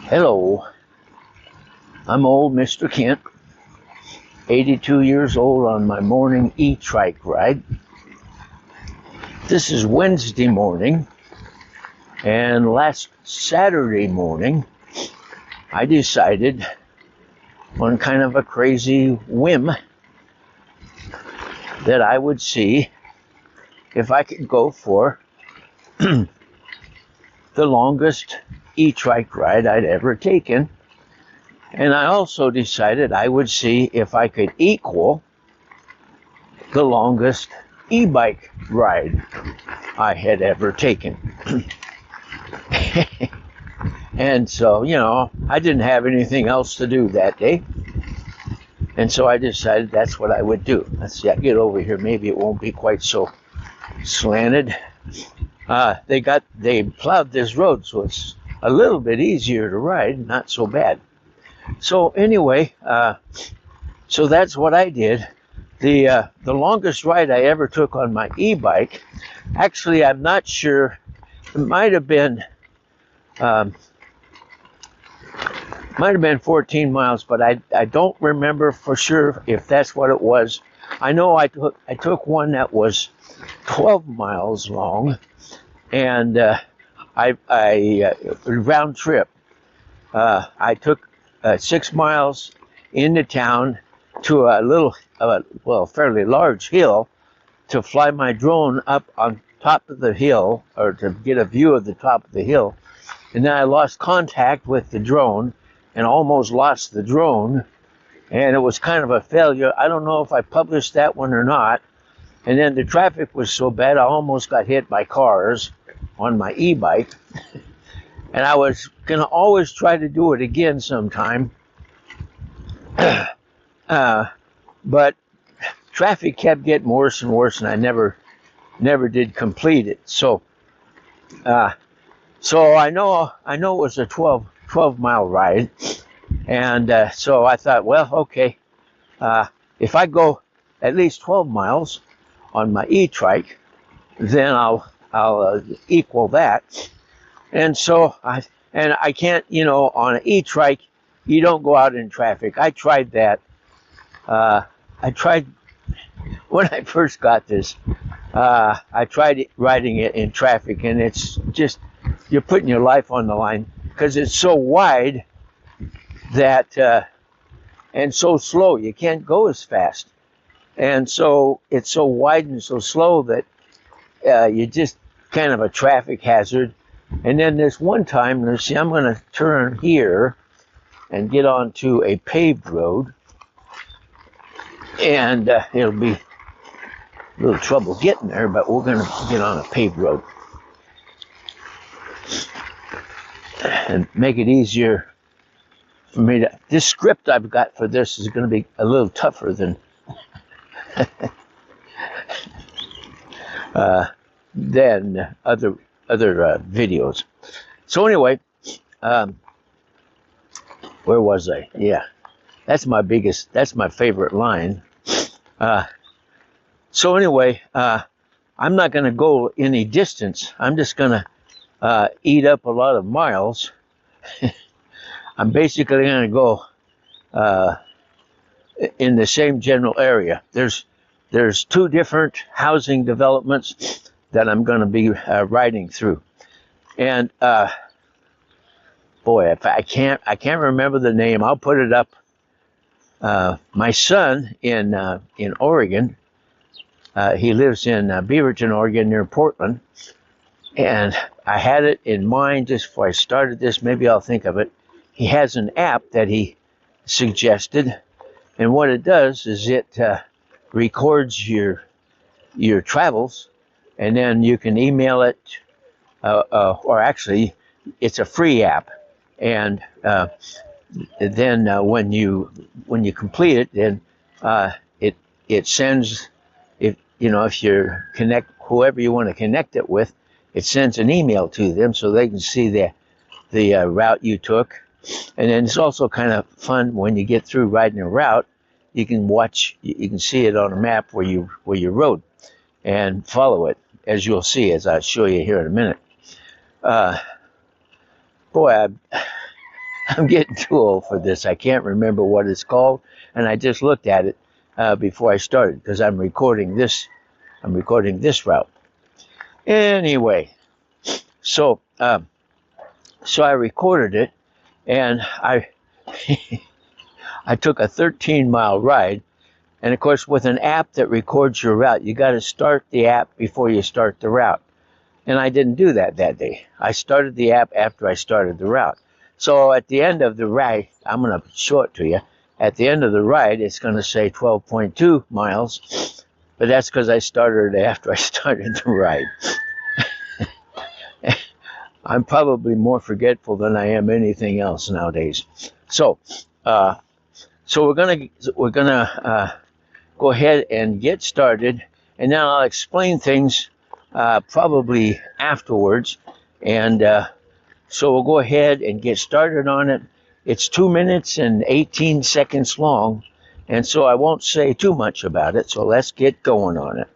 Hello, I'm old Mr. Kent, 82 years old on my morning E-Trike ride. This is Wednesday morning, and last Saturday morning, I decided on kind of a crazy whim that I would see if I could go for the longest E-Trike ride I'd ever taken. And I also decided I would see if I could equal the longest e-bike ride I had ever taken. And so, I didn't have anything else to do that day. And so I decided that's what I would do. Let's see, I get over here. Maybe it won't be quite so slanted. They plowed this road, so it's a little bit easier to ride, not so bad. So anyway, so that's what I did. The longest ride I ever took on my e-bike, actually, I'm not sure. It might have been 14 miles, but I don't remember for sure if that's what it was. I know I took one that was 12 miles long, and round trip. I took 6 miles into town to a little, fairly large hill to fly my drone up on top of the hill, or to get a view of the top of the hill. And then I lost contact with the drone and almost lost the drone. And it was kind of a failure. I don't know if I published that one or not. And then the traffic was so bad, I almost got hit by cars on my e-bike. And I was going to always try to do it again sometime. But traffic kept getting worse and worse, and I never did complete it. So I know it was a 12 mile ride. And so I thought, well, okay, if I go at least 12 miles on my e-trike, then I'll equal that. And so I can't, on an e-trike, you don't go out in traffic. I tried that. When I first got this, I tried riding it in traffic, and it's just, you're putting your life on the line because it's so wide that, and so slow, you can't go as fast. And so it's so wide and so slow that you're just kind of a traffic hazard. And then this one time, let's see, I'm going to turn here and get onto a paved road. And it'll be a little trouble getting there, but we're going to get on a paved road and make it easier for me to. This script I've got for this is going to be a little tougher than other videos. So anyway, where was I? Yeah, that's my favorite line. So anyway, I'm not going to go any distance. I'm just going to eat up a lot of miles. I'm basically going to go in the same general area. There's 2 different housing developments that I'm going to be riding through, and boy, if I can't remember the name, I'll put it up. My son in Oregon, he lives in Beaverton, Oregon, near Portland, and I had it in mind just before I started this. Maybe I'll think of it. He has an app that he suggested, and what it does is it records your travels, and then you can email it, or actually, it's a free app, and then when you complete it, then it sends, if you connect whoever you want to connect it with, it sends an email to them so they can see the route you took. And then it's also kind of fun when you get through riding a route, you can see it on a map where you rode, and follow it, as you'll see, as I'll show you here in a minute. Boy, I'm getting too old for this. I can't remember what it's called, and I just looked at it before I started because I'm recording this. I'm recording this route. Anyway, so so I recorded it, and I I took a 13-mile ride, and of course, with an app that records your route, you got to start the app before you start the route. And I didn't do that day. I started the app after I started the route. So at the end of the ride, I'm going to show it to you. At the end of the ride, it's going to say 12.2 miles, but that's because I started it after I started the ride. I'm probably more forgetful than I am anything else nowadays. So, we're gonna go ahead and get started, and then I'll explain things probably afterwards. And so we'll go ahead and get started on it. It's 2 minutes and 18 seconds long, and so I won't say too much about it. So let's get going on it.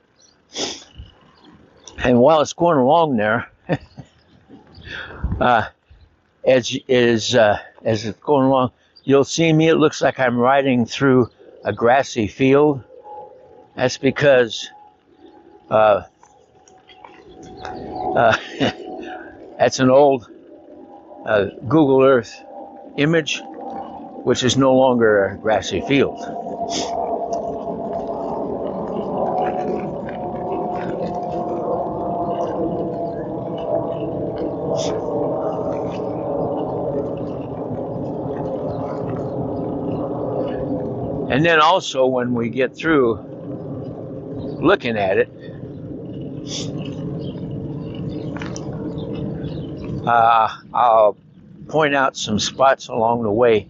And while it's going along there, as it's going along, you'll see me. It looks like I'm riding through a grassy field. That's because that's an old Google Earth image, which is no longer a grassy field. And then also when we get through looking at it, I'll point out some spots along the way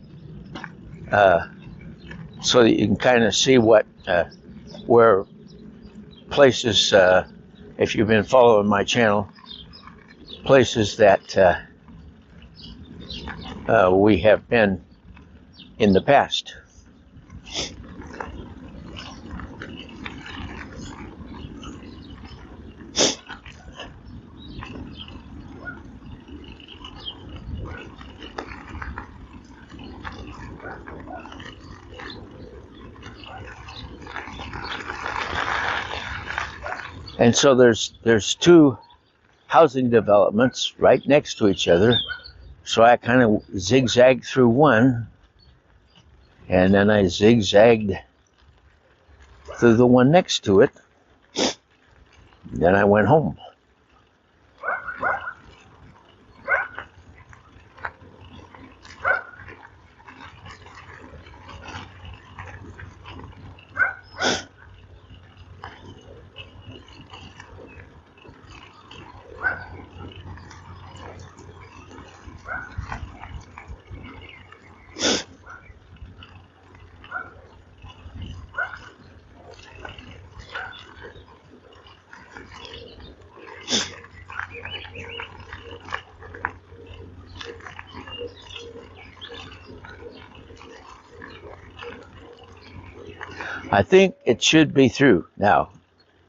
so that you can kind of see what where places, if you've been following my channel, places that we have been in the past. And so there's two housing developments right next to each other. So I kind of zigzagged through one, and then I zigzagged through the one next to it. Then I went home. I think it should be through now.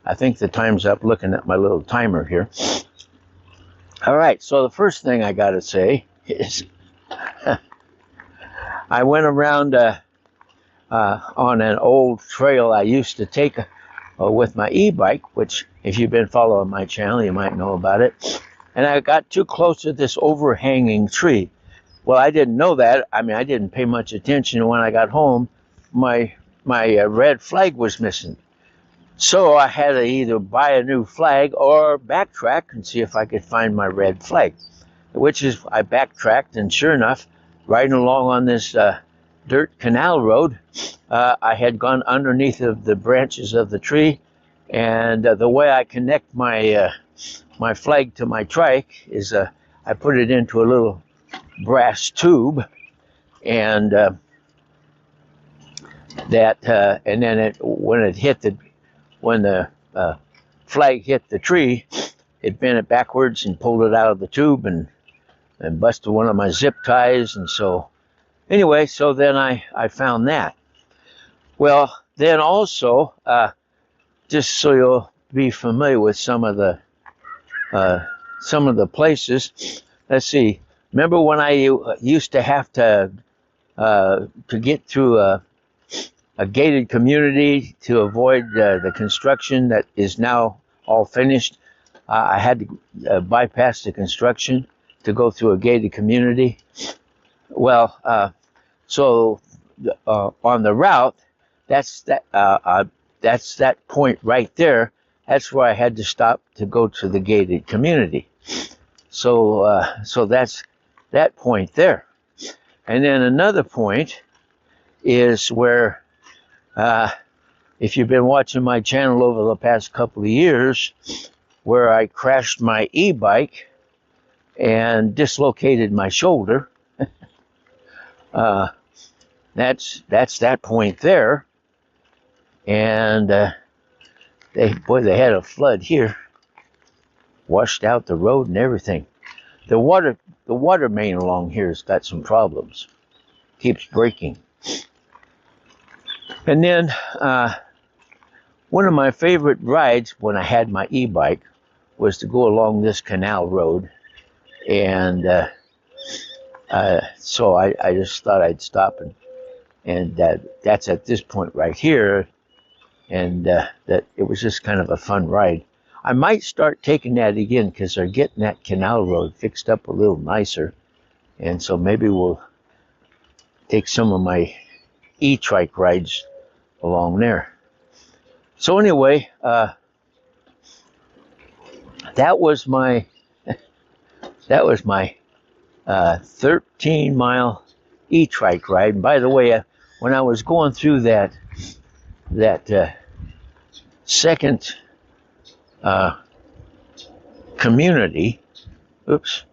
I think the time's up, looking at my little timer here. All right, so the first thing I got to say is I went around on an old trail I used to take with my e-bike, which if you've been following my channel, you might know about it. And I got too close to this overhanging tree. Well, I didn't know that. I mean, I didn't pay much attention. When I got home, my red flag was missing. So I had to either buy a new flag or backtrack and see if I could find my red flag, which is I backtracked, and sure enough, riding along on this dirt canal road, I had gone underneath of the branches of the tree, and the way I connect my my flag to my trike is I put it into a little brass tube, and and then when the flag hit the tree, it bent it backwards and pulled it out of the tube and busted one of my zip ties. And so anyway, so then I found that. Well, then also, just so you'll be familiar with some of the places, let's see, remember when I used to have to get through a gated community to avoid the construction that is now all finished. I had to bypass the construction to go through a gated community. Well, so on the route, that's that point right there. That's where I had to stop to go to the gated community. So so that's that point there. And then another point is where, if you've been watching my channel over the past couple of years, where I crashed my e-bike and dislocated my shoulder. That's that point there. And they had a flood here, washed out the road and everything. The water main along here has got some problems, keeps breaking. And then one of my favorite rides when I had my e-bike was to go along this canal road. And so I just thought I'd stop, and that's at this point right here. And that it was just kind of a fun ride. I might start taking that again because they're getting that canal road fixed up a little nicer. And so maybe we'll take some of my E-Trike rides along there. So anyway, that was my 13-mile E-Trike ride. And by the way, when I was going through that second community, oops,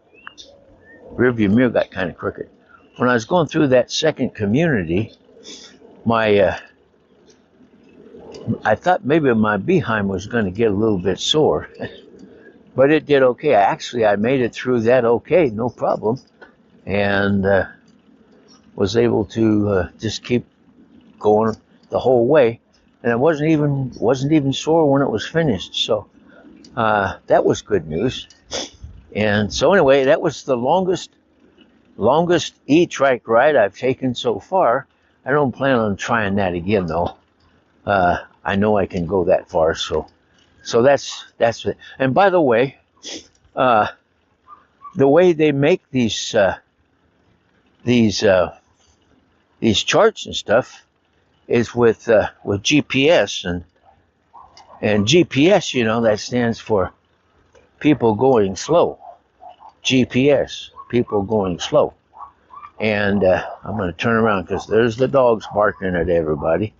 rearview mirror got kind of crooked. When I was going through that second community, I thought maybe my behind was going to get a little bit sore, but it did okay. I made it through that okay, no problem, and was able to just keep going the whole way, and it wasn't even sore when it was finished. So that was good news. And so anyway, that was the longest E-Trike ride I've taken so far. I don't plan on trying that again though. I know I can go that far, so that's it. And by the way, the way they make these charts and stuff is with GPS, and GPS, you know, that stands for people going slow. GPS, people going slow. And I'm going to turn around because there's the dogs barking at everybody.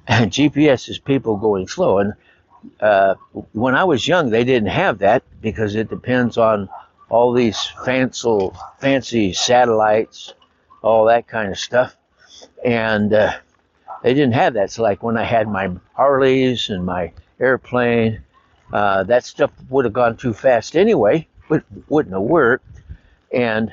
And GPS is people going slow. And when I was young, they didn't have that because it depends on all these fancy satellites, all that kind of stuff. And they didn't have that. So like when I had my Harleys and my airplane, that stuff would have gone too fast anyway, but wouldn't have worked. And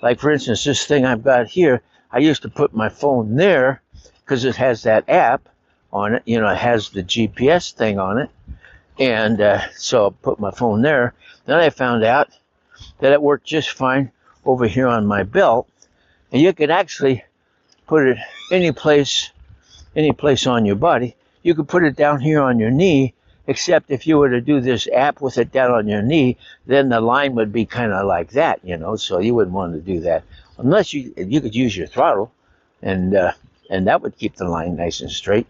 like for instance, this thing I've got here, I used to put my phone there because it has that app on it. You know, it has the GPS thing on it. And so I put my phone there. Then I found out that it worked just fine over here on my belt. And you could actually put it any place on your body. You could put it down here on your knee, except if you were to do this app with it down on your knee, then the line would be kind of like that, you know, so you wouldn't want to do that. Unless you could use your throttle, and that would keep the line nice and straight.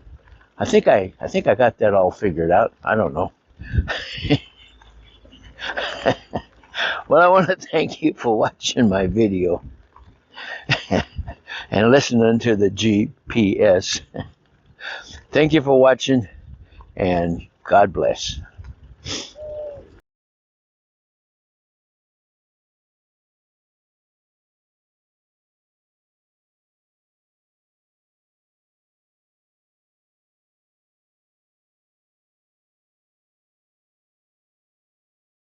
I think I got that all figured out. I don't know. Well, I want to thank you for watching my video and listening to the GPS. Thank you for watching, and God bless.